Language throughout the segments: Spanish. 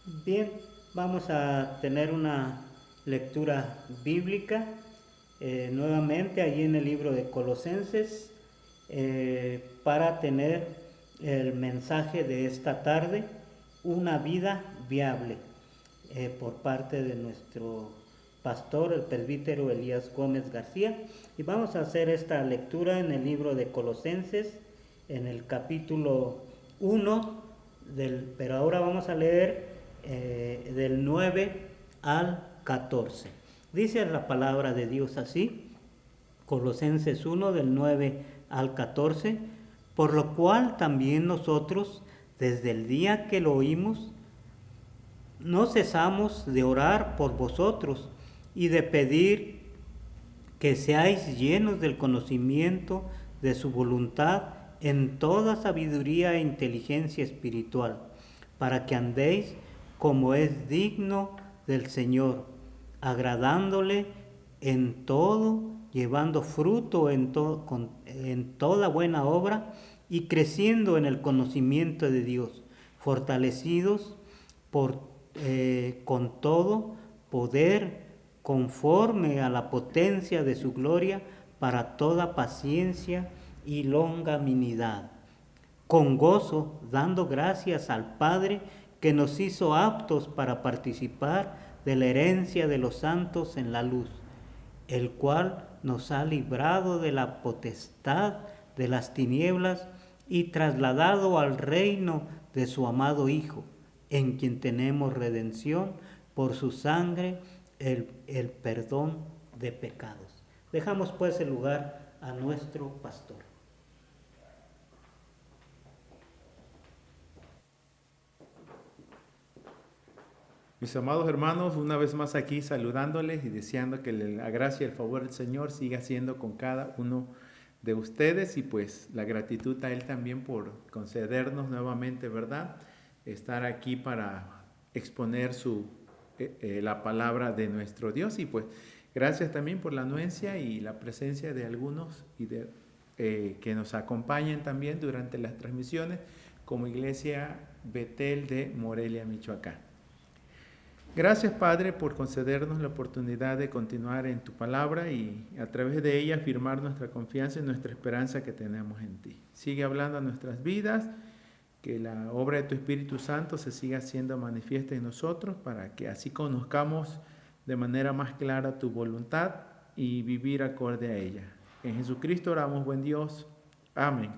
Bien, vamos a tener una lectura bíblica nuevamente allí en el libro de Colosenses para tener el mensaje de esta tarde, una vida viable, por parte de nuestro pastor, el presbítero Elías Gómez García. Y vamos a hacer esta lectura en el libro de Colosenses, en el capítulo 1, pero ahora vamos a leer del 9 al 14. Dice la palabra de Dios así, Colosenses 1 del 9 al 14, por lo cual también nosotros, desde el día que lo oímos, no cesamos de orar por vosotros y de pedir que seáis llenos del conocimiento de su voluntad en toda sabiduría e inteligencia espiritual, para que andéis como es digno del Señor, agradándole en todo, llevando fruto en toda buena obra y creciendo en el conocimiento de Dios, fortalecidos con todo poder conforme a la potencia de su gloria para toda paciencia y longanimidad, con gozo dando gracias al Padre que nos hizo aptos para participar de la herencia de los santos en la luz, el cual nos ha librado de la potestad de las tinieblas y trasladado al reino de su amado Hijo, en quien tenemos redención por su sangre, el perdón de pecados. Dejamos pues el lugar a nuestro pastor. Mis amados hermanos, una vez más aquí saludándoles y deseando que la gracia y el favor del Señor siga siendo con cada uno de ustedes y pues la gratitud a Él también por concedernos nuevamente, ¿verdad? Estar aquí para exponer la palabra de nuestro Dios y pues gracias también por la anuencia y la presencia de algunos y que nos acompañan también durante las transmisiones como Iglesia Betel de Morelia, Michoacán. Gracias, Padre, por concedernos la oportunidad de continuar en tu palabra y a través de ella afirmar nuestra confianza y nuestra esperanza que tenemos en ti. Sigue hablando a nuestras vidas, que la obra de tu Espíritu Santo se siga haciendo manifiesta en nosotros para que así conozcamos de manera más clara tu voluntad y vivir acorde a ella. En Jesucristo oramos, buen Dios. Amén.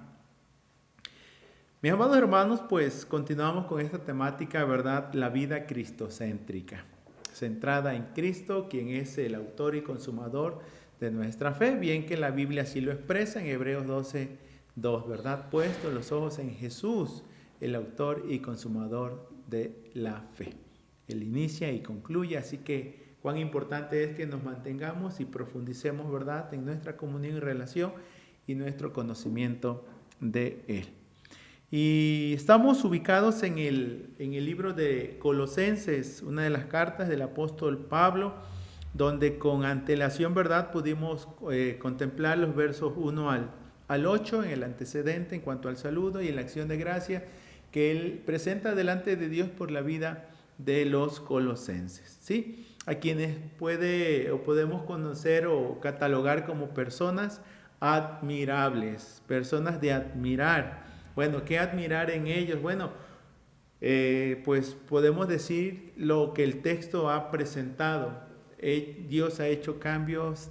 Mis amados hermanos, pues continuamos con esta temática, ¿verdad? La vida cristocéntrica, centrada en Cristo, quien es el autor y consumador de nuestra fe, bien que la Biblia así lo expresa en Hebreos 12:2, ¿verdad? Puesto los ojos en Jesús, el autor y consumador de la fe. Él inicia y concluye, así que cuán importante es que nos mantengamos y profundicemos, ¿verdad?, en nuestra comunión y relación y nuestro conocimiento de Él. Y estamos ubicados en el libro de Colosenses, una de las cartas del apóstol Pablo, donde con antelación, ¿verdad?, pudimos contemplar los versos 1 al 8 en el antecedente en cuanto al saludo y en la acción de gracia que él presenta delante de Dios por la vida de los colosenses, ¿sí? A quienes podemos conocer o catalogar como personas admirables, personas de admirar. Bueno, ¿qué admirar en ellos? Bueno, pues podemos decir lo que el texto ha presentado. Dios ha hecho cambios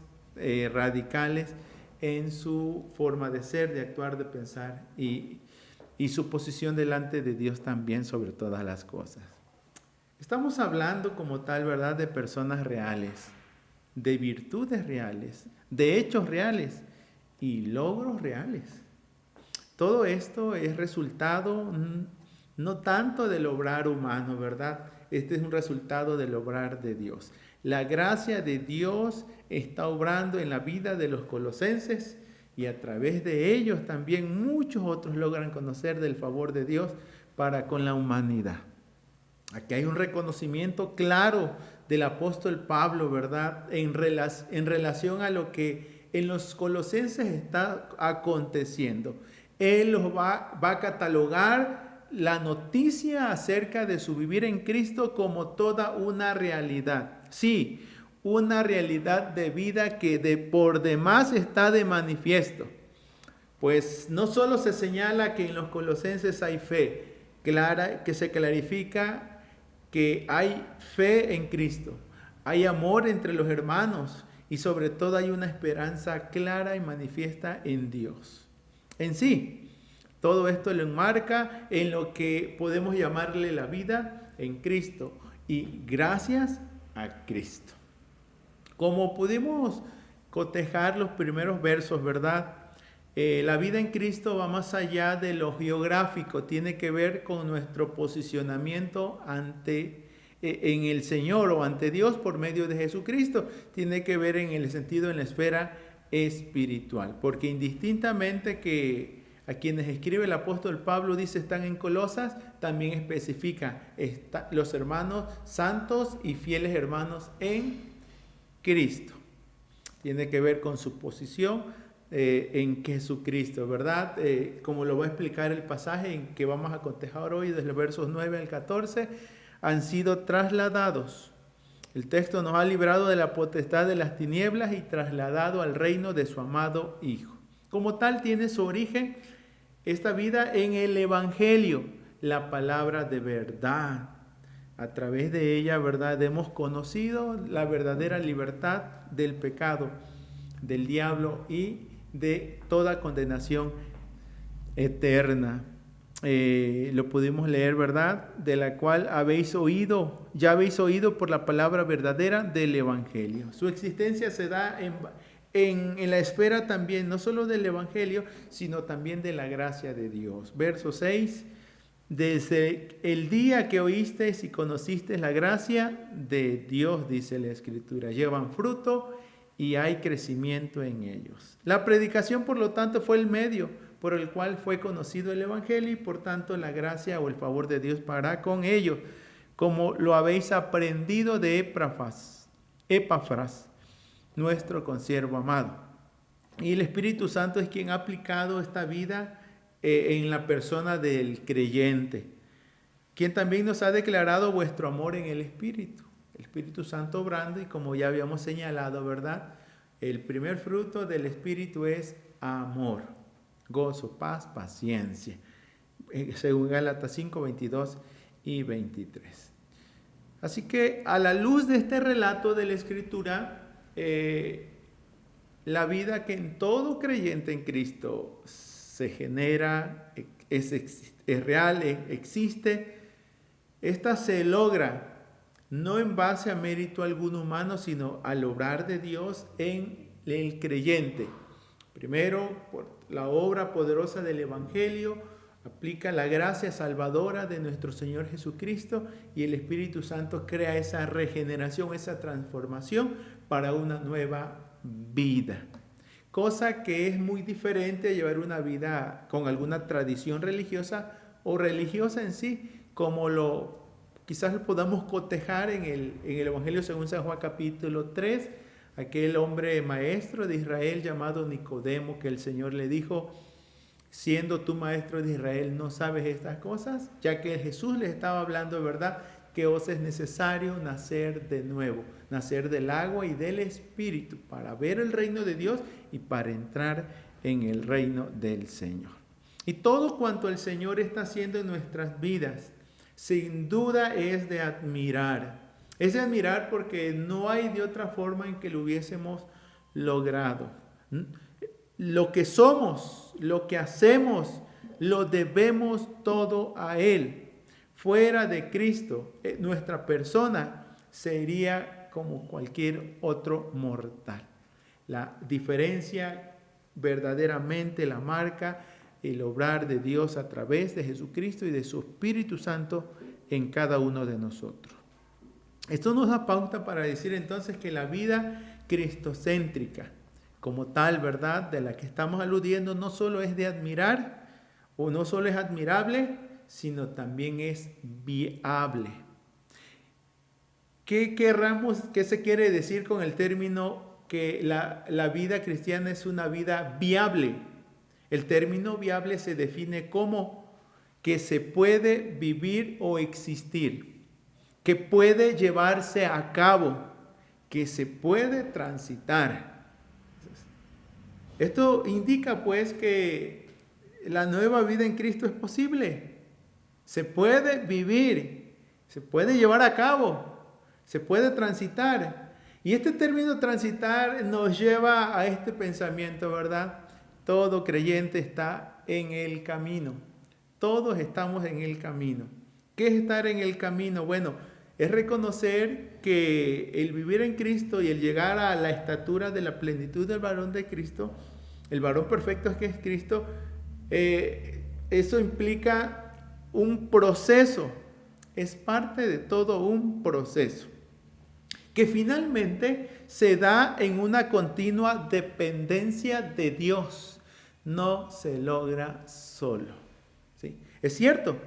radicales en su forma de ser, de actuar, de pensar y su posición delante de Dios también sobre todas las cosas. Estamos hablando como tal, ¿verdad?, de personas reales, de virtudes reales, de hechos reales y logros reales. Todo esto es resultado no tanto del obrar humano, ¿verdad? Este es un resultado del obrar de Dios. La gracia de Dios está obrando en la vida de los colosenses y a través de ellos también muchos otros logran conocer del favor de Dios para con la humanidad. Aquí hay un reconocimiento claro del apóstol Pablo, ¿verdad?, en relación a lo que en los colosenses está aconteciendo. Él los va a catalogar la noticia acerca de su vivir en Cristo como toda una realidad. Sí, una realidad de vida que por demás está de manifiesto. Pues no solo se señala que en los colosenses hay fe clara, que se clarifica que hay fe en Cristo, hay amor entre los hermanos y sobre todo hay una esperanza clara y manifiesta en Dios. En sí, todo esto lo enmarca en lo que podemos llamarle la vida en Cristo y gracias a Cristo. Como pudimos cotejar los primeros versos, ¿verdad? La vida en Cristo va más allá de lo geográfico, tiene que ver con nuestro posicionamiento en el Señor o ante Dios por medio de Jesucristo. Tiene que ver en el sentido, en la esfera espiritual, porque indistintamente que a quienes escribe el apóstol Pablo dice están en Colosas, también especifica los hermanos santos y fieles hermanos en Cristo. Tiene que ver con su posición en Jesucristo, ¿verdad? Como lo va a explicar el pasaje en que vamos a cotejar hoy, desde los versos 9 al 14, han sido trasladados. El texto nos ha librado de la potestad de las tinieblas y trasladado al reino de su amado Hijo. Como tal, tiene su origen esta vida en el Evangelio, la palabra de verdad. A través de ella, ¿verdad?, hemos conocido la verdadera libertad del pecado, del diablo y de toda condenación eterna. Lo pudimos leer, ¿verdad? De la cual ya habéis oído por la palabra verdadera del Evangelio. Su existencia se da en la esfera también, no solo del Evangelio, sino también de la gracia de Dios. Verso 6, desde el día que oísteis y conocisteis la gracia de Dios, dice la Escritura, llevan fruto y hay crecimiento en ellos. La predicación, por lo tanto, fue el medio por el cual fue conocido el Evangelio y por tanto la gracia o el favor de Dios para con ellos, como lo habéis aprendido de Epafras, nuestro consiervo amado. Y el Espíritu Santo es quien ha aplicado esta vida en la persona del creyente, quien también nos ha declarado vuestro amor en el Espíritu. El Espíritu Santo obrando, y como ya habíamos señalado, ¿verdad? El primer fruto del Espíritu es amor, gozo, paz, paciencia, según Gálatas 5, 22 y 23. Así que a la luz de este relato de la Escritura, la vida que en todo creyente en Cristo se genera, es real, existe, esta se logra no en base a mérito alguno humano, sino al obrar de Dios en el creyente. Primero, por la obra poderosa del Evangelio, aplica la gracia salvadora de nuestro Señor Jesucristo y el Espíritu Santo crea esa regeneración, esa transformación para una nueva vida. Cosa que es muy diferente a llevar una vida con alguna tradición religiosa o religiosa en sí, como quizás lo podamos cotejar en el Evangelio según San Juan capítulo 3, aquel hombre maestro de Israel llamado Nicodemo, que el Señor le dijo, siendo tú maestro de Israel, ¿no sabes estas cosas? Ya que Jesús les estaba hablando, ¿verdad?, que os es necesario nacer de nuevo, nacer del agua y del Espíritu, para ver el reino de Dios y para entrar en el reino del Señor. Y todo cuanto el Señor está haciendo en nuestras vidas, sin duda es de admirar. Es de admirar porque no hay de otra forma en que lo hubiésemos logrado. Lo que somos, lo que hacemos, lo debemos todo a Él. Fuera de Cristo, nuestra persona sería como cualquier otro mortal. La diferencia verdaderamente la marca el obrar de Dios a través de Jesucristo y de su Espíritu Santo en cada uno de nosotros. Esto nos da pauta para decir entonces que la vida cristocéntrica, como tal, ¿verdad?, de la que estamos aludiendo, no solo es de admirar o no solo es admirable, sino también es viable. ¿Qué se quiere decir con el término que la vida cristiana es una vida viable? El término viable se define como que se puede vivir o existir, que puede llevarse a cabo, que se puede transitar. Esto indica pues que la nueva vida en Cristo es posible. Se puede vivir, se puede llevar a cabo, se puede transitar. Y este término transitar nos lleva a este pensamiento, ¿verdad? Todo creyente está en el camino. Todos estamos en el camino. ¿Qué es estar en el camino? Bueno, es reconocer que el vivir en Cristo y el llegar a la estatura de la plenitud del varón de Cristo, el varón perfecto es que es Cristo, eso implica un proceso, es parte de todo un proceso, que finalmente se da en una continua dependencia de Dios, no se logra solo. ¿Sí? Es cierto,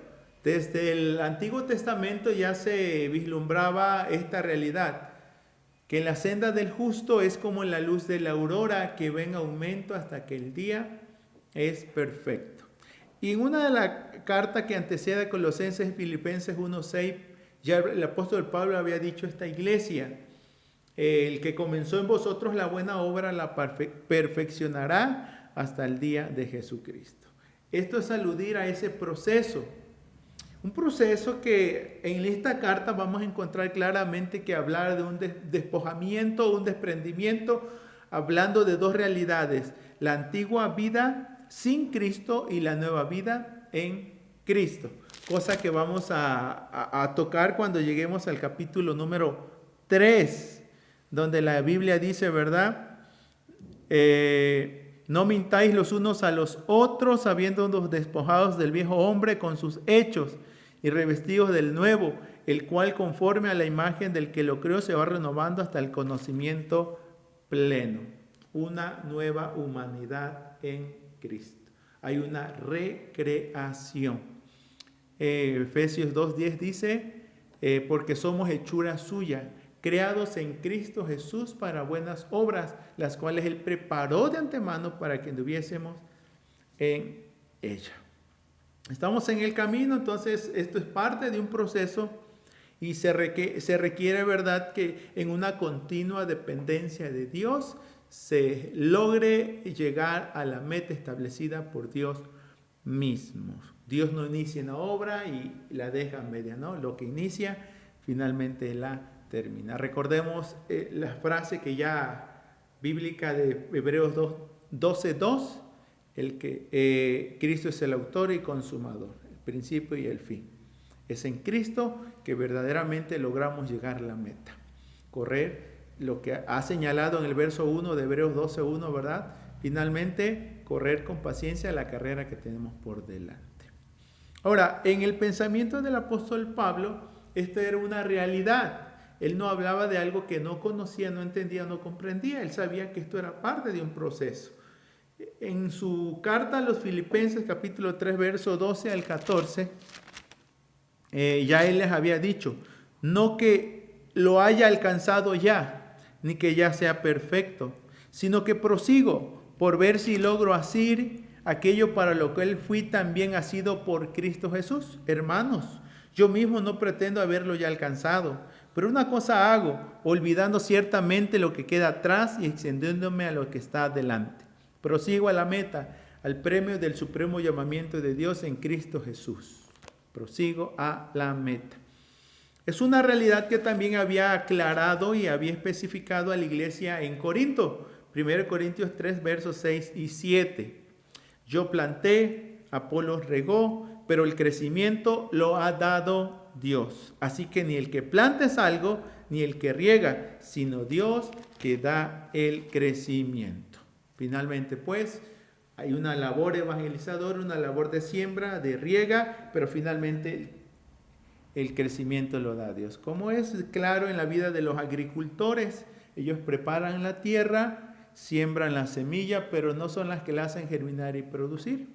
desde el Antiguo Testamento ya se vislumbraba esta realidad, que en la senda del justo es como la luz de la aurora que va en aumento hasta que el día es perfecto. Y en una de las cartas que antecede a Colosenses y Filipenses 1:6, ya el apóstol Pablo había dicho a esta iglesia: el que comenzó en vosotros la buena obra la perfeccionará hasta el día de Jesucristo. Esto es aludir a ese proceso. Un proceso que en esta carta vamos a encontrar claramente que hablar de un despojamiento, un desprendimiento, hablando de dos realidades: la antigua vida sin Cristo y la nueva vida en Cristo. Cosa que vamos a tocar cuando lleguemos al capítulo número 3, donde la Biblia dice, ¿verdad? No mintáis los unos a los otros, habiéndonos despojados del viejo hombre con sus hechos y revestidos del nuevo, el cual conforme a la imagen del que lo creó se va renovando hasta el conocimiento pleno. Una nueva humanidad en Cristo. Hay una recreación. Efesios 2:10 dice, porque somos hechura suya, creados en Cristo Jesús para buenas obras, las cuales Él preparó de antemano para que anduviésemos en ella. Estamos en el camino, entonces esto es parte de un proceso y se requiere, ¿verdad?, que en una continua dependencia de Dios se logre llegar a la meta establecida por Dios mismo. Dios no inicia una obra y la deja a media, ¿no? Lo que inicia, finalmente la termina. Recordemos la frase que ya bíblica de Hebreos 12:2, el que Cristo es el autor y consumador, el principio y el fin. Es en Cristo que verdaderamente logramos llegar a la meta. Correr lo que ha señalado en el verso 1 de Hebreos 12:1, ¿verdad? Finalmente, correr con paciencia la carrera que tenemos por delante. Ahora, en el pensamiento del apóstol Pablo, esta era una realidad. Él no hablaba de algo que no conocía, no entendía, no comprendía. Él sabía que esto era parte de un proceso. En su carta a los Filipenses, capítulo 3, verso 12 al 14, ya él les había dicho, no que lo haya alcanzado ya, ni que ya sea perfecto, sino que prosigo por ver si logro asir aquello para lo que él fui también asido por Cristo Jesús. Hermanos, yo mismo no pretendo haberlo ya alcanzado, pero una cosa hago, olvidando ciertamente lo que queda atrás y extendiéndome a lo que está adelante. Prosigo a la meta, al premio del supremo llamamiento de Dios en Cristo Jesús. Prosigo a la meta. Es una realidad que también había aclarado y había especificado a la iglesia en Corinto. 1 Corintios 3, versos 6 y 7. Yo planté, Apolos regó, pero el crecimiento lo ha dado Dios. Así que ni el que planta es algo, ni el que riega, sino Dios que da el crecimiento. Finalmente, pues, hay una labor evangelizadora, una labor de siembra, de riega, pero finalmente el crecimiento lo da Dios. Como es claro en la vida de los agricultores, ellos preparan la tierra, siembran la semilla, pero no son las que la hacen germinar y producir.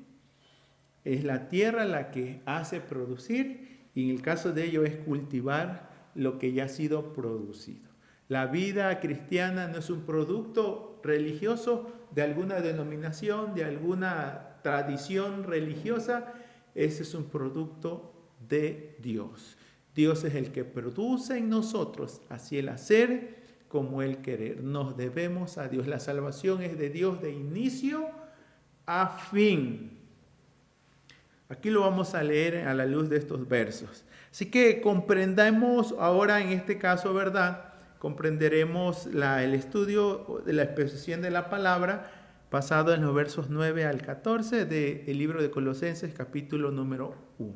Es la tierra la que hace producir y en el caso de ellos es cultivar lo que ya ha sido producido. La vida cristiana no es un producto religioso de alguna denominación, de alguna tradición religiosa ese es un producto de Dios. Dios es el que produce en nosotros, así el hacer como el querer. Nos debemos a Dios. La salvación es de Dios de inicio a fin. Aquí lo vamos a leer a la luz de estos versos. Así que comprendamos ahora en este caso, ¿verdad? Comprenderemos el estudio de la exposición de la palabra basado en los versos 9 al 14 del libro de Colosenses, capítulo número 1.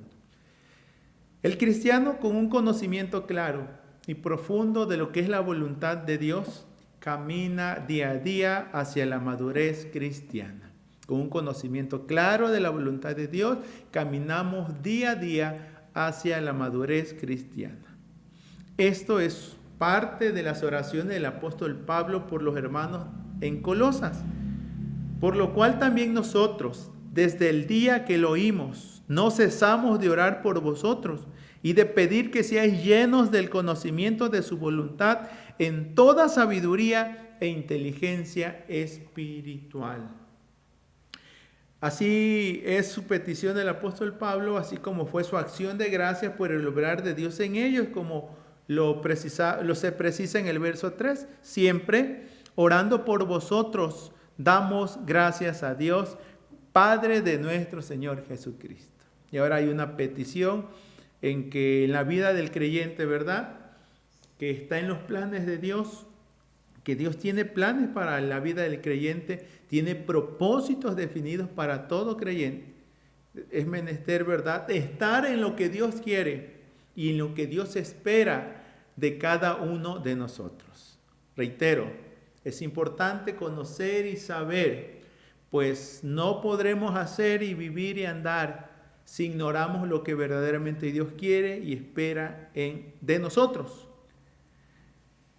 El cristiano con un conocimiento claro y profundo de lo que es la voluntad de Dios camina día a día hacia la madurez cristiana. Con un conocimiento claro de la voluntad de Dios, caminamos día a día hacia la madurez cristiana. Esto es parte de las oraciones del apóstol Pablo por los hermanos en Colosas, por lo cual también nosotros, desde el día que lo oímos, no cesamos de orar por vosotros y de pedir que seáis llenos del conocimiento de su voluntad en toda sabiduría e inteligencia espiritual. Así es su petición del apóstol Pablo, así como fue su acción de gracias por el obrar de Dios en ellos, como se precisa en el verso 3. Siempre orando por vosotros, damos gracias a Dios, Padre de nuestro Señor Jesucristo. Y ahora hay una petición en que en la vida del creyente, ¿verdad?, que está en los planes de Dios, que Dios tiene planes para la vida del creyente, tiene propósitos definidos para todo creyente. Es menester, ¿verdad?, estar en lo que Dios quiere y en lo que Dios espera de cada uno de nosotros. Reitero, es importante conocer y saber, pues no podremos hacer y vivir y andar si ignoramos lo que verdaderamente Dios quiere y espera de nosotros.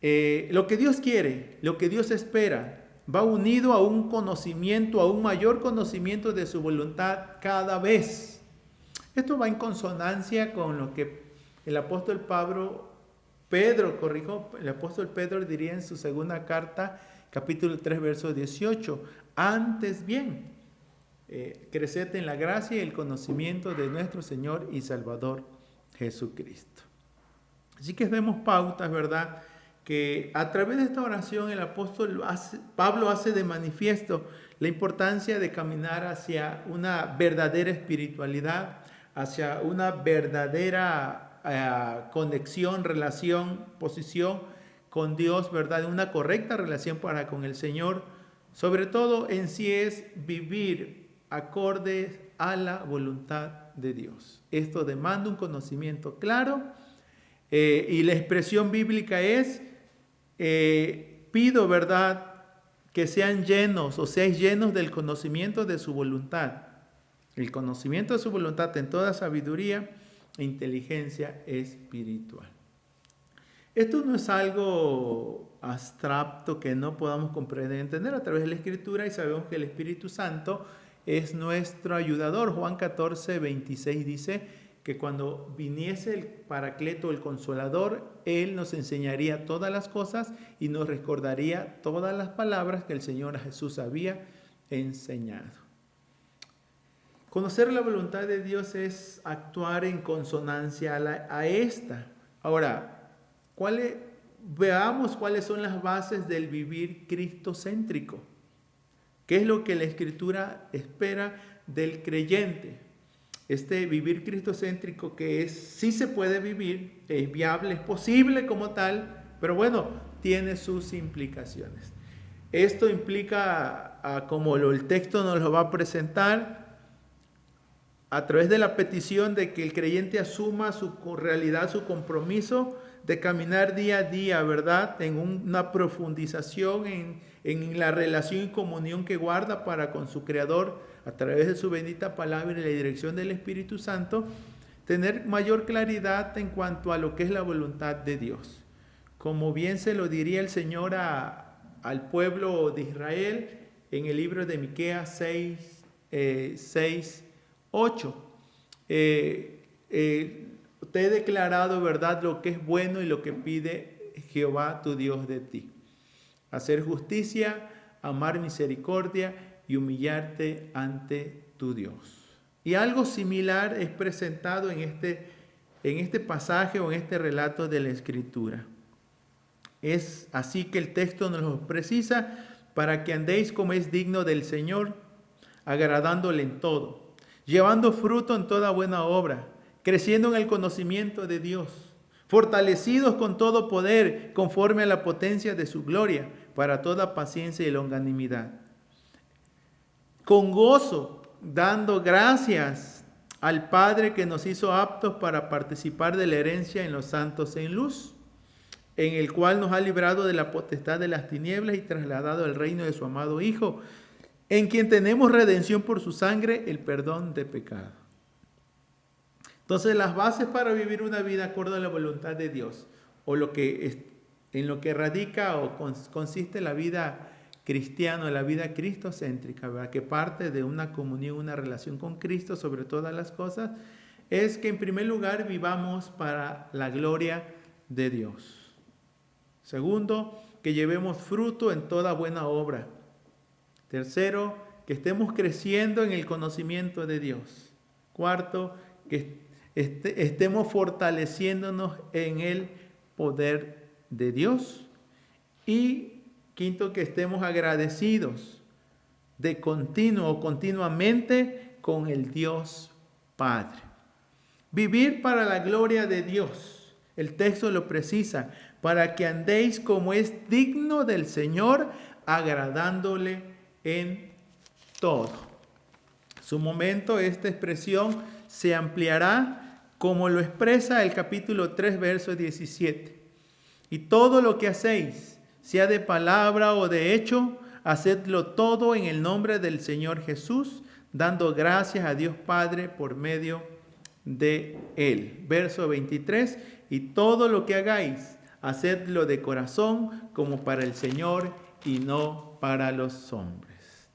Lo que Dios quiere, lo que Dios espera, va unido a un conocimiento, a un mayor conocimiento de su voluntad cada vez. Esto va en consonancia con lo que el apóstol el apóstol Pedro diría en su segunda carta, capítulo 3, verso 18. Antes bien, creced en la gracia y el conocimiento de nuestro Señor y Salvador Jesucristo. Así que vemos pautas, ¿verdad?, que a través de esta oración el apóstol Pablo hace de manifiesto la importancia de caminar hacia una verdadera espiritualidad, hacia una verdadera conexión, relación, posición con Dios, ¿verdad?, una correcta relación con el Señor. Sobre todo en sí es vivir acorde a la voluntad de Dios. Esto demanda un conocimiento claro y la expresión bíblica es pido, ¿verdad?, que sean llenos o seáis llenos del conocimiento de su voluntad. El conocimiento de su voluntad en toda sabiduría e inteligencia espiritual. Esto no es algo abstracto que no podamos comprender y entender a través de la Escritura, y sabemos que el Espíritu Santo es nuestro ayudador. Juan 14, 26 dice que cuando viniese el Paracleto, el Consolador, Él nos enseñaría todas las cosas y nos recordaría todas las palabras que el Señor Jesús había enseñado. Conocer la voluntad de Dios es actuar en consonancia a esta. Ahora, veamos cuáles son las bases del vivir cristocéntrico. ¿Qué es lo que la Escritura espera del creyente? Este vivir cristocéntrico que sí se puede vivir, es viable, es posible como tal, pero bueno, tiene sus implicaciones. Esto implica, como el texto nos lo va a presentar, a través de la petición de que el creyente asuma su realidad, su compromiso de caminar día a día, ¿verdad?, en una profundización en la relación y comunión que guarda para con su Creador a través de su bendita palabra y la dirección del Espíritu Santo, tener mayor claridad en cuanto a lo que es la voluntad de Dios. Como bien se lo diría el Señor al pueblo de Israel en el libro de Miqueas 6, 8. Te he declarado, ¿verdad?, lo que es bueno y lo que pide Jehová tu Dios de ti. Hacer justicia, amar misericordia y humillarte ante tu Dios. Y algo similar es presentado en este pasaje o en este relato de la Escritura. Es así que el texto nos lo precisa: para que andéis como es digno del Señor, agradándole en todo, llevando fruto en toda buena obra, creciendo en el conocimiento de Dios, fortalecidos con todo poder, conforme a la potencia de su gloria, para toda paciencia y longanimidad. Con gozo, dando gracias al Padre que nos hizo aptos para participar de la herencia en los santos en luz, en el cual nos ha librado de la potestad de las tinieblas y trasladado al reino de su amado Hijo, en quien tenemos redención por su sangre, el perdón de pecado. Entonces, las bases para vivir una vida acorde a la voluntad de Dios, o en lo que radica o consiste la vida cristiana, la vida cristocéntrica, ¿verdad?, que parte de una comunión, una relación con Cristo sobre todas las cosas, es que en primer lugar vivamos para la gloria de Dios. Segundo, que llevemos fruto en toda buena obra. Tercero, que estemos creciendo en el conocimiento de Dios. Cuarto, que estemos fortaleciéndonos en el poder de Dios. Y quinto, que estemos agradecidos de continuamente con el Dios Padre. Vivir para la gloria de Dios. El texto lo precisa: para que andéis como es digno del Señor, agradándole en todo. Su momento, esta expresión se ampliará como lo expresa el capítulo 3, verso 17. Y todo lo que hacéis, sea de palabra o de hecho, hacedlo todo en el nombre del Señor Jesús, dando gracias a Dios Padre por medio de Él. Verso 23. Y todo lo que hagáis, hacedlo de corazón como para el Señor y no para los hombres.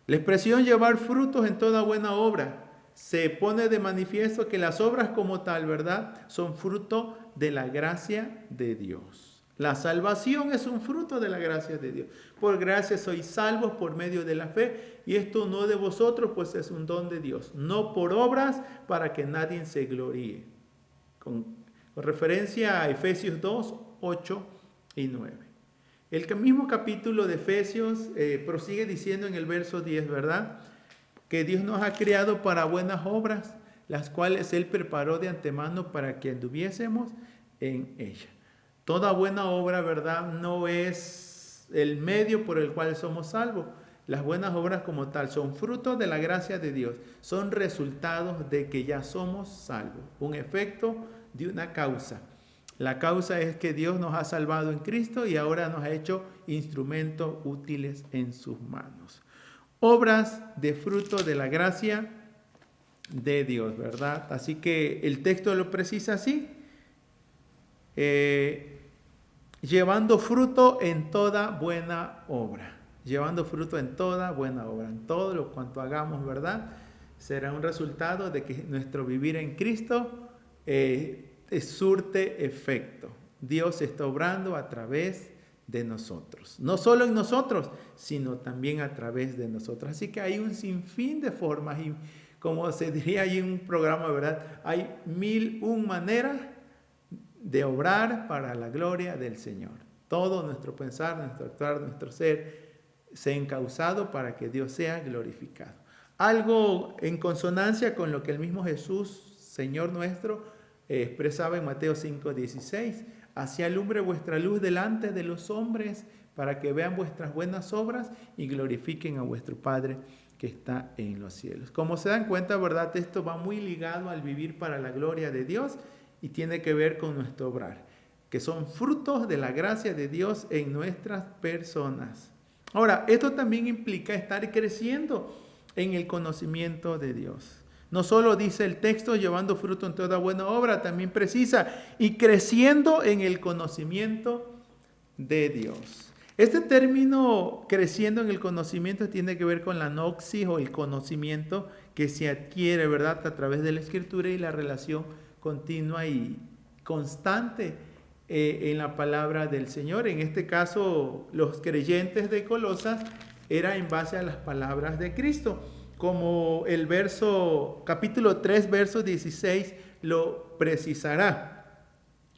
La expresión llevar frutos en toda buena obra se pone de manifiesto que las obras como tal, ¿verdad?, son fruto de la gracia de Dios. La salvación es un fruto de la gracia de Dios. Por gracia sois salvos por medio de la fe, y esto no de vosotros, pues es un don de Dios, no por obras para que nadie se gloríe. Con referencia a Efesios 2, 8 y 9. El mismo capítulo de Efesios prosigue diciendo en el verso 10, ¿verdad?, que Dios nos ha creado para buenas obras, las cuales Él preparó de antemano para que anduviésemos en ella. Toda buena obra, ¿verdad?, no es el medio por el cual somos salvos. Las buenas obras como tal son fruto de la gracia de Dios, son resultados de que ya somos salvos, un efecto de una causa. La causa es que Dios nos ha salvado en Cristo y ahora nos ha hecho instrumentos útiles en sus manos. Obras de fruto de la gracia de Dios, ¿verdad? Así que el texto lo precisa así: llevando fruto en toda buena obra. Llevando fruto en toda buena obra. En todo lo cuanto hagamos, ¿verdad?, será un resultado de que nuestro vivir en Cristo surte efecto. Dios está obrando a través de nosotros. No solo en nosotros, sino también a través de nosotros. Así que hay un sinfín de formas, y como se diría ahí en un programa, ¿verdad?, hay 1001 maneras de obrar para la gloria del Señor. Todo nuestro pensar, nuestro actuar, nuestro ser sea encauzado para que Dios sea glorificado. Algo en consonancia con lo que el mismo Jesús, Señor nuestro, expresaba en Mateo 5:16. Así alumbre vuestra luz delante de los hombres, para que vean vuestras buenas obras y glorifiquen a vuestro Padre que está en los cielos. Como se dan cuenta, ¿verdad?, esto va muy ligado al vivir para la gloria de Dios y tiene que ver con nuestro obrar, que son frutos de la gracia de Dios en nuestras personas. Ahora, esto también implica estar creciendo en el conocimiento de Dios. No solo dice el texto llevando fruto en toda buena obra, también precisa y creciendo en el conocimiento de Dios. Este término creciendo en el conocimiento tiene que ver con la noxis o el conocimiento que se adquiere, ¿verdad?, a través de la Escritura y la relación continua y constante en la palabra del Señor. En este caso, los creyentes de Colosas era en base a las palabras de Cristo. como el capítulo 3, verso 16 lo precisará.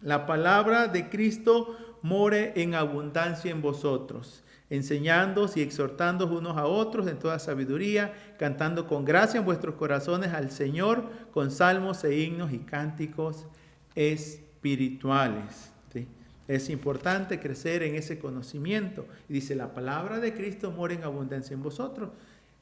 La palabra de Cristo more en abundancia en vosotros, enseñándoos y exhortándoos unos a otros en toda sabiduría, cantando con gracia en vuestros corazones al Señor, con salmos e himnos y cánticos espirituales. ¿Sí? Es importante crecer en ese conocimiento. Y dice, la palabra de Cristo mora en abundancia en vosotros.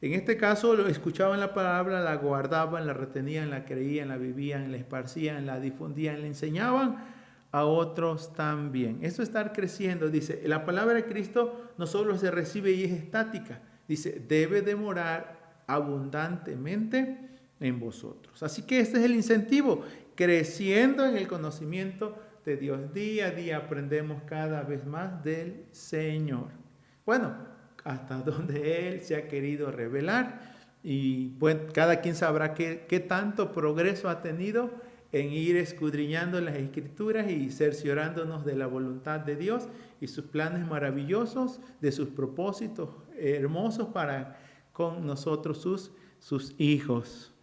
En este caso, lo escuchaban la palabra, la guardaban, la retenían, la creían, la vivían, la esparcían, la difundían, la enseñaban a otros también. Eso es estar creciendo. Dice, la palabra de Cristo no solo se recibe y es estática. Dice, debe de morar abundantemente en vosotros. Así que este es el incentivo, creciendo en el conocimiento de Dios. Día a día aprendemos cada vez más del Señor. Bueno, hasta donde Él se ha querido revelar. Y pues cada quien sabrá qué tanto progreso ha tenido en ir escudriñando las Escrituras y cerciorándonos de la voluntad de Dios y sus planes maravillosos, de sus propósitos hermosos para con nosotros, sus hijos.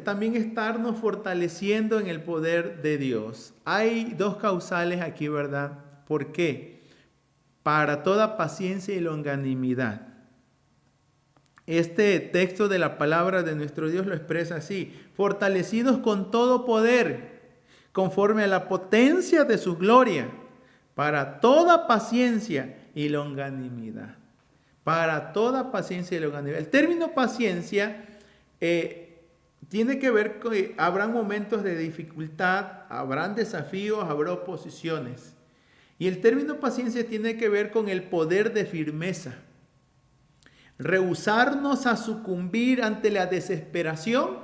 También estarnos fortaleciendo en el poder de Dios. Hay dos causales aquí, ¿verdad? ¿Por qué? Para toda paciencia y longanimidad. Este texto de la palabra de nuestro Dios lo expresa así: fortalecidos con todo poder, conforme a la potencia de su gloria, para toda paciencia y longanimidad. Para toda paciencia y longanimidad. El término paciencia tiene que ver con que habrán momentos de dificultad, habrán desafíos, habrá oposiciones. Y el término paciencia tiene que ver con el poder de firmeza. Rehusarnos a sucumbir ante la desesperación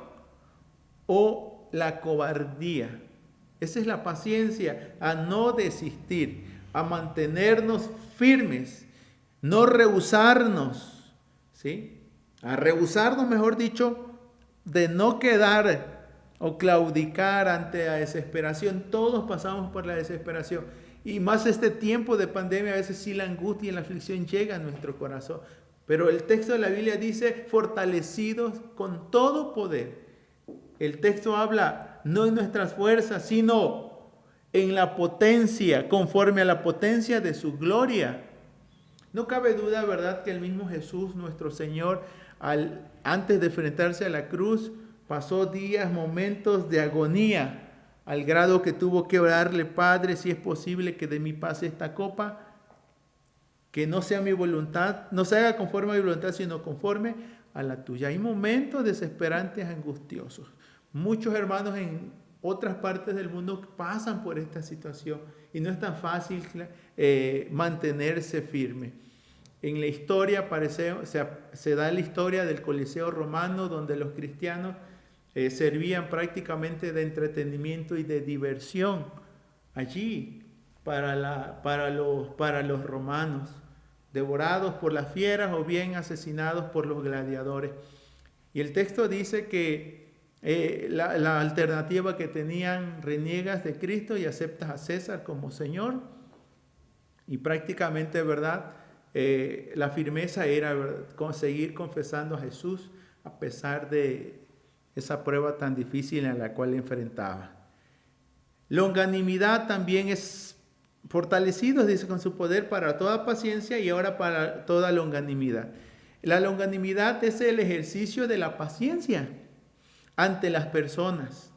o la cobardía. Esa es la paciencia, a no desistir, a mantenernos firmes, no rehusarnos, ¿sí? A rehusarnos, mejor dicho, de no quedar o claudicar ante la desesperación. Todos pasamos por la desesperación. Y más este tiempo de pandemia, a veces sí la angustia y la aflicción llega a nuestro corazón. Pero el texto de la Biblia dice, fortalecidos con todo poder. El texto habla no en nuestras fuerzas, sino en la potencia, conforme a la potencia de su gloria. No cabe duda, ¿verdad?, que el mismo Jesús, nuestro Señor, antes de enfrentarse a la cruz, pasó días, momentos de agonía, al grado que tuvo que orarle: Padre, si es posible que de mí pase esta copa, que no sea mi voluntad, no se haga conforme a mi voluntad, sino conforme a la tuya. Hay momentos desesperantes, angustiosos. Muchos hermanos en otras partes del mundo pasan por esta situación y no es tan fácil mantenerse firme. En la historia se da la historia del Coliseo romano, donde los cristianos servían prácticamente de entretenimiento y de diversión allí para los romanos, devorados por las fieras o bien asesinados por los gladiadores. Y el texto dice que la alternativa que tenían: reniegas de Cristo y aceptas a César como Señor. Y prácticamente, ¿verdad?, la firmeza era, ¿verdad?, seguir confesando a Jesús a pesar de esa prueba tan difícil en la cual enfrentaba. Longanimidad también es fortalecidos, dice, con su poder para toda paciencia y ahora para toda longanimidad. La longanimidad es el ejercicio de la paciencia ante las personas.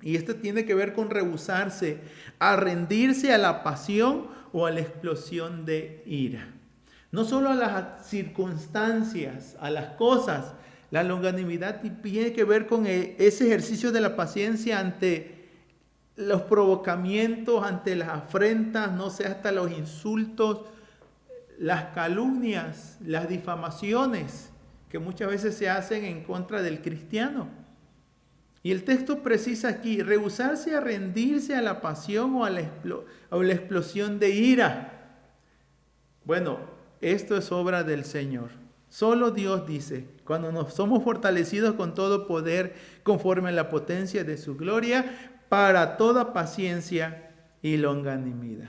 Y esto tiene que ver con rehusarse a rendirse a la pasión o a la explosión de ira. No solo a las circunstancias, a las cosas. La longanimidad tiene que ver con ese ejercicio de la paciencia ante los provocamientos, ante las afrentas, no sé, hasta los insultos, las calumnias, las difamaciones que muchas veces se hacen en contra del cristiano. Y el texto precisa aquí: rehusarse a rendirse a la pasión o a la explosión de ira. Bueno, esto es obra del Señor. Solo Dios dice, cuando nos somos fortalecidos con todo poder, conforme a la potencia de su gloria, para toda paciencia y longanimidad.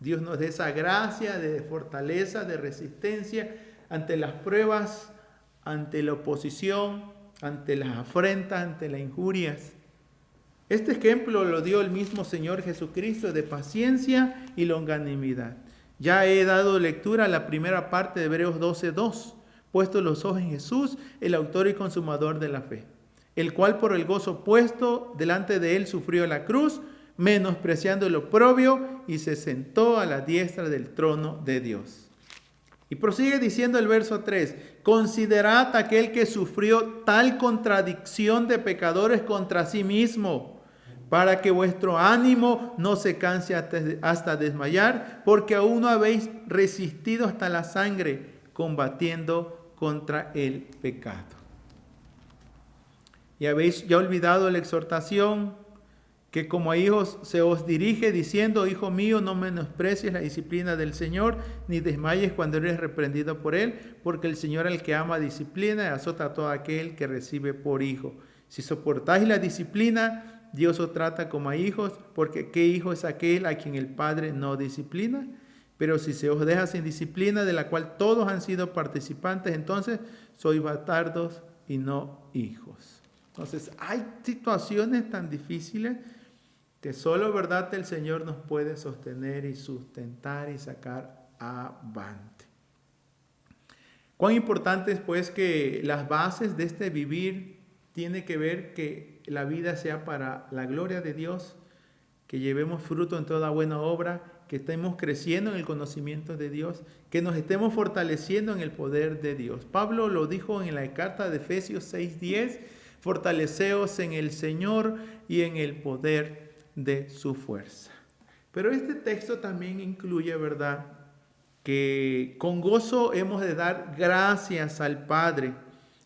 Dios nos dé esa gracia de fortaleza, de resistencia ante las pruebas, ante la oposición, ante las afrentas, ante las injurias. Este ejemplo lo dio el mismo Señor Jesucristo de paciencia y longanimidad. Ya he dado lectura a la primera parte de Hebreos 12:2. Puesto los ojos en Jesús, el autor y consumador de la fe, el cual por el gozo puesto delante de él sufrió la cruz, menospreciando el oprobio, y se sentó a la diestra del trono de Dios. Y prosigue diciendo el verso 3, considerad aquel que sufrió tal contradicción de pecadores contra sí mismo, para que vuestro ánimo no se canse hasta desmayar, porque aún no habéis resistido hasta la sangre, combatiendo contra el pecado. Y habéis ya olvidado la exhortación que como a hijos se os dirige diciendo, hijo mío, no menosprecies la disciplina del Señor, ni desmayes cuando eres reprendido por Él, porque el Señor al que ama disciplina y azota a todo aquel que recibe por hijo. Si soportáis la disciplina, Dios os trata como a hijos, porque ¿qué hijo es aquel a quien el Padre no disciplina? Pero si se os deja sin disciplina, de la cual todos han sido participantes, entonces sois bastardos y no hijos. Entonces hay situaciones tan difíciles que solo verdad el Señor nos puede sostener y sustentar y sacar avante. Cuán importante es pues que las bases de este vivir tiene que ver que la vida sea para la gloria de Dios, que llevemos fruto en toda buena obra, que estemos creciendo en el conocimiento de Dios, que nos estemos fortaleciendo en el poder de Dios. Pablo lo dijo en la carta de Efesios 6:10, fortaleceos en el Señor y en el poder de su fuerza. Pero este texto también incluye, ¿verdad?, que con gozo hemos de dar gracias al Padre,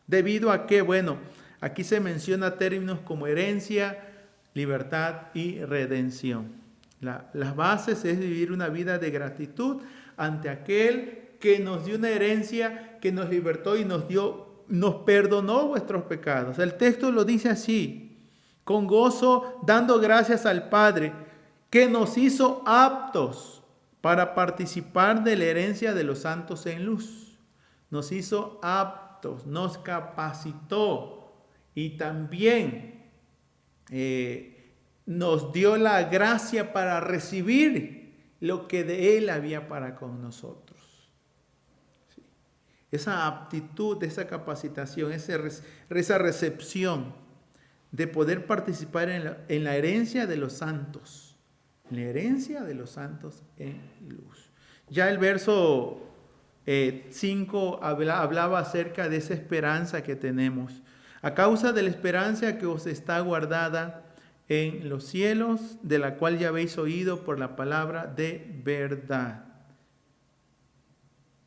debido a que, bueno, aquí se menciona términos como herencia, libertad y redención. Las bases es vivir una vida de gratitud ante aquel que nos dio una herencia, que nos libertó y nos perdonó vuestros pecados. El texto lo dice así, con gozo dando gracias al Padre, que nos hizo aptos para participar de la herencia de los santos en luz. Nos hizo aptos, nos capacitó y también nos dio la gracia para recibir lo que de Él había para con nosotros. Sí. Esa aptitud, esa capacitación, esa recepción de poder participar en la herencia de los santos. La herencia de los santos en luz. Ya el verso 5 hablaba acerca de esa esperanza que tenemos. A causa de la esperanza que os está guardada en los cielos, de la cual ya habéis oído por la palabra de verdad.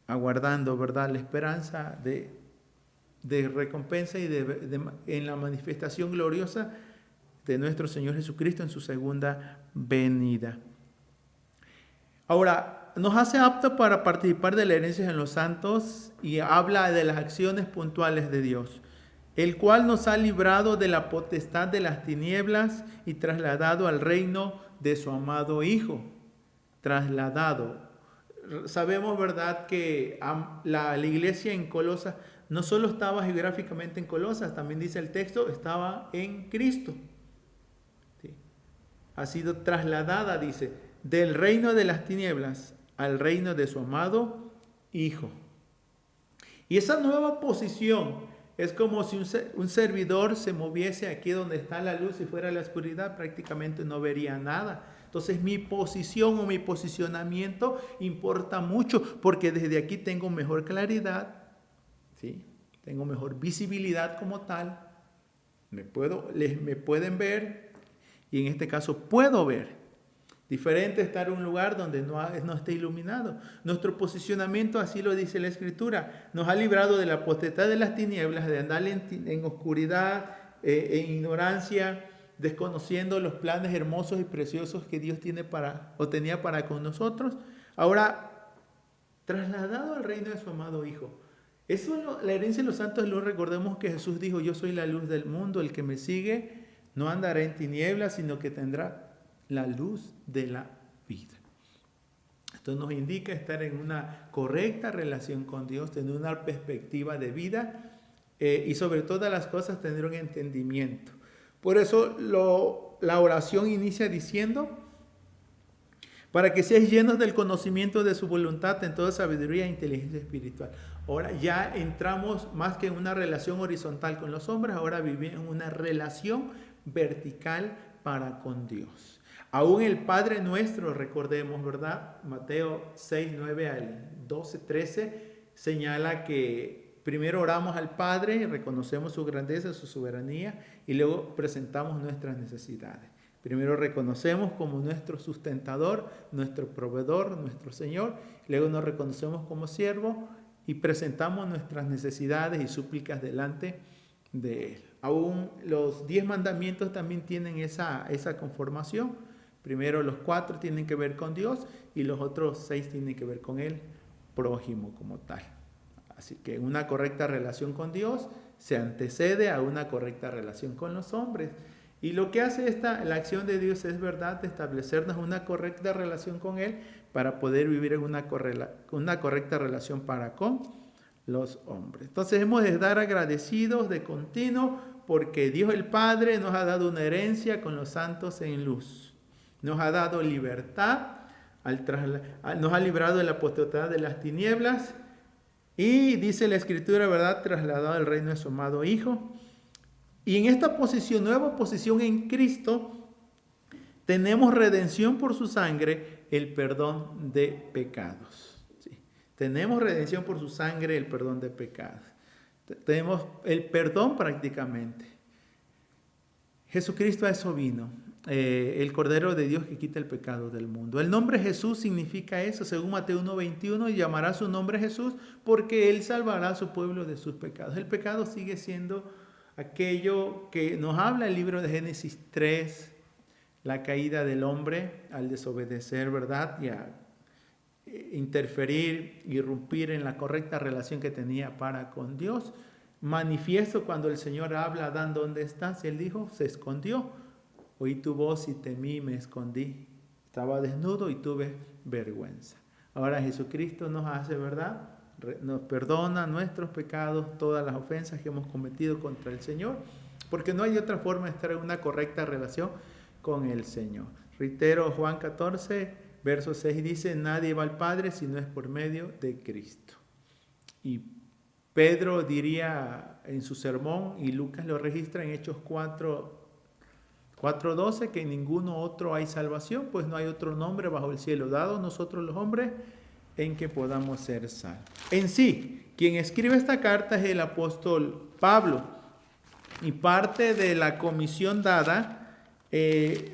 Aguardando, ¿verdad?, la esperanza de recompensa y en la manifestación gloriosa de nuestro Señor Jesucristo en su segunda venida. Ahora, nos hace aptos para participar de la herencia en los santos y habla de las acciones puntuales de Dios, el cual nos ha librado de la potestad de las tinieblas y trasladado al reino de su amado Hijo. Trasladado. Sabemos, ¿verdad?, que la iglesia en Colosas no solo estaba geográficamente en Colosas, también dice el texto, estaba en Cristo. ¿Sí? Ha sido trasladada, dice, del reino de las tinieblas al reino de su amado Hijo. Y esa nueva posición es como si un servidor se moviese aquí donde está la luz y fuera la oscuridad, prácticamente no vería nada. Entonces mi posición o mi posicionamiento importa mucho porque desde aquí tengo mejor claridad. ¿Sí? Tengo mejor visibilidad como tal, me pueden ver y en este caso puedo ver. Diferente estar en un lugar donde no esté iluminado. Nuestro posicionamiento, así lo dice la Escritura, nos ha librado de la potestad de las tinieblas, de andar en oscuridad, en ignorancia, desconociendo los planes hermosos y preciosos que Dios tenía para con nosotros. Ahora, trasladado al reino de su amado Hijo. Eso, la herencia de los santos de luz, recordemos que Jesús dijo, yo soy la luz del mundo, el que me sigue no andará en tinieblas, sino que tendrá la luz de la vida. Esto nos indica estar en una correcta relación con Dios, tener una perspectiva de vida y sobre todas las cosas tener un entendimiento. Por eso la oración inicia diciendo: para que seáis llenos del conocimiento de su voluntad en toda sabiduría e inteligencia espiritual. Ahora ya entramos más que en una relación horizontal con los hombres, ahora vivimos en una relación vertical para con Dios. Aún el Padre Nuestro, recordemos, ¿verdad? Mateo 6, 9 al 12, 13, señala que primero oramos al Padre, reconocemos su grandeza, su soberanía, y luego presentamos nuestras necesidades. Primero reconocemos como nuestro sustentador, nuestro proveedor, nuestro Señor. Luego nos reconocemos como siervo y presentamos nuestras necesidades y súplicas delante de Él. Aún los 10 mandamientos también tienen esa conformación. Primero los 4 tienen que ver con Dios y los otros 6 tienen que ver con el prójimo como tal. Así que una correcta relación con Dios se antecede a una correcta relación con los hombres. Y lo que hace la acción de Dios es, verdad, de establecernos una correcta relación con Él para poder vivir en una correcta relación para con los hombres. Entonces hemos de estar agradecidos de continuo porque Dios el Padre nos ha dado una herencia con los santos en luz. Nos ha dado libertad, nos ha librado de la potestad de las tinieblas y dice la Escritura, ¿verdad?, trasladado al reino de su amado Hijo. Y en esta posición, nueva posición en Cristo, tenemos redención por su sangre, el perdón de pecados. ¿Sí? Tenemos redención por su sangre, el perdón de pecados. Tenemos el perdón prácticamente. Jesucristo a eso vino, el Cordero de Dios que quita el pecado del mundo. El nombre Jesús significa eso, según Mateo 1:21, y llamará su nombre Jesús porque Él salvará a su pueblo de sus pecados. El pecado sigue siendo aquello que nos habla el libro de Génesis 3, la caída del hombre al desobedecer, ¿verdad? Y a interferir, irrumpir en la correcta relación que tenía para con Dios. Manifiesto cuando el Señor habla: Adán, ¿dónde estás? Y él dijo, se escondió. Oí tu voz y temí y me escondí. Estaba desnudo y tuve vergüenza. Ahora Jesucristo nos hace, ¿verdad?, nos perdona nuestros pecados, todas las ofensas que hemos cometido contra el Señor, porque no hay otra forma de estar en una correcta relación con el Señor. Reitero, Juan 14, verso 6 dice: nadie va al Padre si no es por medio de Cristo. Y Pedro diría en su sermón, y Lucas lo registra en Hechos 4:12, que en ninguno otro hay salvación, pues no hay otro nombre bajo el cielo dado nosotros los hombres en que podamos ser salvos. En sí, quien escribe esta carta es el apóstol Pablo, y parte de la comisión dada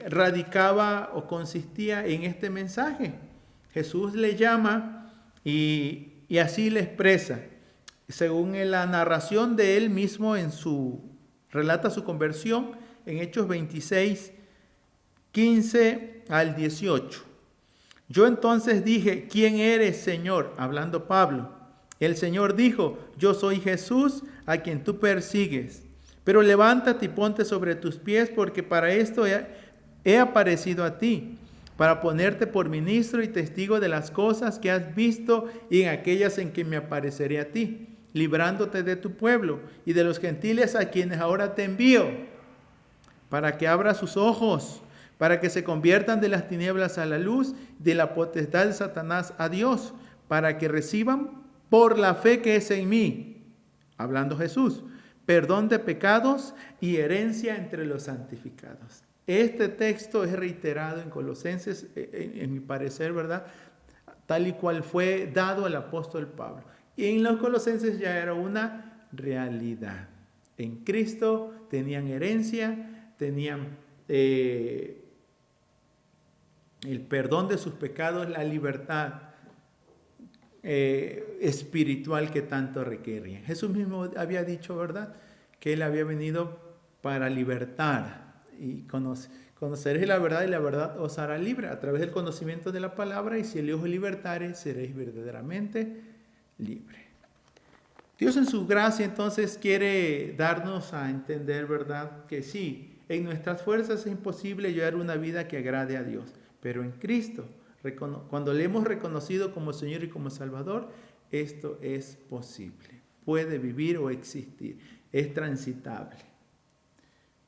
radicaba o consistía en este mensaje. Jesús le llama y así le expresa. Según la narración de él mismo relata su conversión en Hechos 26, 15 al 18. Yo entonces dije: ¿quién eres, Señor? Hablando Pablo. El Señor dijo: yo soy Jesús a quien tú persigues. Pero levántate y ponte sobre tus pies, porque para esto he aparecido a ti, para ponerte por ministro y testigo de las cosas que has visto y en aquellas en que me apareceré a ti, librándote de tu pueblo y de los gentiles a quienes ahora te envío, para que abra sus ojos, para que se conviertan de las tinieblas a la luz, de la potestad de Satanás a Dios, para que reciban por la fe que es en mí, hablando Jesús, perdón de pecados y herencia entre los santificados. Este texto es reiterado en Colosenses, en mi parecer, ¿verdad?, tal y cual fue dado al apóstol Pablo. Y en los Colosenses ya era una realidad. En Cristo tenían herencia, tenían el perdón de sus pecados, la libertad espiritual que tanto requerían. Jesús mismo había dicho, ¿verdad?, que Él había venido para libertar, y conoceréis la verdad y la verdad os hará libre a través del conocimiento de la palabra, y si el Hijo libertare, seréis verdaderamente libre. Dios en su gracia entonces quiere darnos a entender, ¿verdad?, que sí, en nuestras fuerzas es imposible llevar una vida que agrade a Dios, pero en Cristo Cuando le hemos reconocido como Señor y como Salvador, esto es posible. Puede vivir o existir. Es transitable.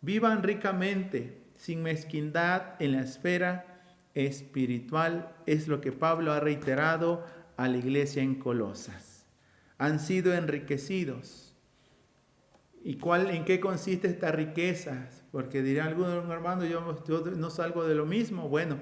Vivan ricamente, sin mezquindad en la esfera espiritual. Es lo que Pablo ha reiterado a la iglesia en Colosas. Han sido enriquecidos. ¿Y en qué consiste esta riqueza? Porque dirá alguno, hermano, yo no salgo de lo mismo. Bueno,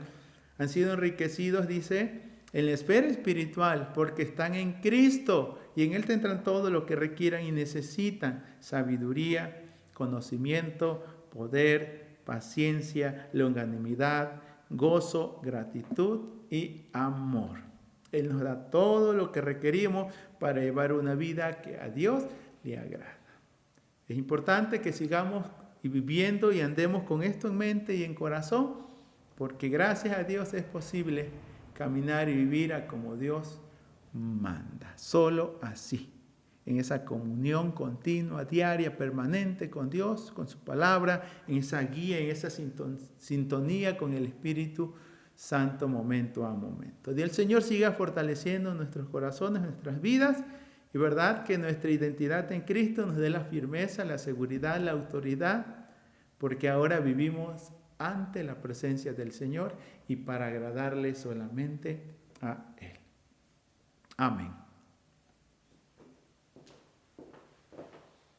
han sido enriquecidos, dice, en la esfera espiritual, porque están en Cristo y en Él tendrán todo lo que requieran y necesitan: sabiduría, conocimiento, poder, paciencia, longanimidad, gozo, gratitud y amor. Él nos da todo lo que requerimos para llevar una vida que a Dios le agrada. Es importante que sigamos viviendo y andemos con esto en mente y en corazón, porque gracias a Dios es posible caminar y vivir a como Dios manda. Solo así, en esa comunión continua, diaria, permanente con Dios, con su palabra, en esa guía, en esa sintonía con el Espíritu Santo momento a momento. Y el Señor siga fortaleciendo nuestros corazones, nuestras vidas, y verdad que nuestra identidad en Cristo nos dé la firmeza, la seguridad, la autoridad, porque ahora vivimos ante la presencia del Señor y para agradarle solamente a Él. Amén.